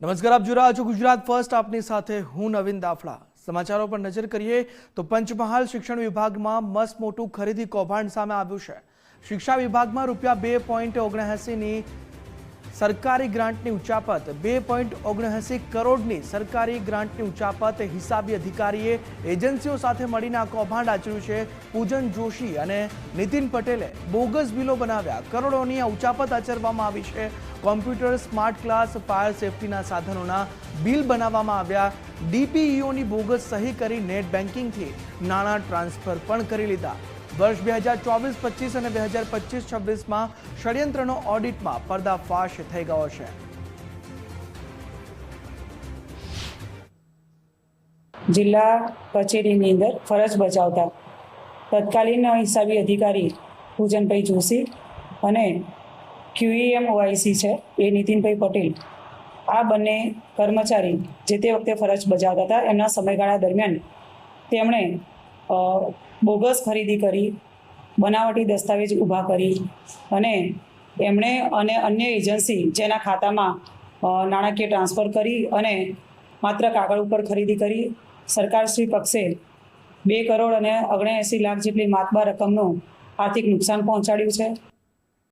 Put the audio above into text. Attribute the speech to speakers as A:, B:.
A: નમસ્કાર, આપ જોઈ રહ્યા છો ગુજરાત ફર્સ્ટ. આપની સાથે હું નવીન દાફડા. સમાચારો પર નજર કરીએ તો પંચમહાલ શિક્ષણ વિભાગમાં મસ્ત મોટું ખરીદી કૌભાંડ સામે આવ્યું છે. શિક્ષા વિભાગમાં ₹2.79ની સરકારી ગ્રાન્ટની ઉચાપત, 2.79 કરોડની સરકારી ગ્રાન્ટની ઉચાપત. હિસાબી અધિકારીએ એજન્સીઓ સાથે મળીને આ કૌભાંડ આચર્યું છે. પૂજન જોશી અને નીતિન પટેલે બોગસ બિલો બનાવ્યા. કરોડોની આ ઉચાપત આચરવામાં આવી છે. કોમ્પ્યુટર, સ્માર્ટ ક્લાસ, ફાયર સેફટીના સાધનોના બિલ બનાવવામાં આવ્યા. ડીપીઈઓની બોગસ સહી કરી નેટ બેન્કિંગથી નાણાં ટ્રાન્સફર પણ કરી લીધા. વર્ષ 2024-25 અને 2025-26માં ષડયંત્રનો ઓડિટમાં પર્દાફાશ થઈ ગયો છે.
B: જિલ્લા કચેરીની અંદર ફરજ બજાવતા તત્કાલીન હિસાબી અધિકારી પૂજનભાઈ જોશી અને QEM OIC છે એ નીતિનભાઈ પટેલ, આ બંને કર્મચારી જે તે વખતે ફરજ બજાવતા હતા. એમના સમયગાળા દરમિયાન તેમણે બોગસ ખરીદી કરી, બનાવટી દસ્તાવેજ ઊભા કરી અને એમણે અને અન્ય એજન્સી જેના ખાતામાં નાણાકીય ટ્રાન્સફર કરી અને માત્ર કાગળ ઉપર ખરીદી કરી સરકારશ્રી પક્ષે 2 કરોડ અને 79 લાખ જેટલી માતબાર રકમનું આર્થિક નુકસાન પહોંચાડ્યું છે.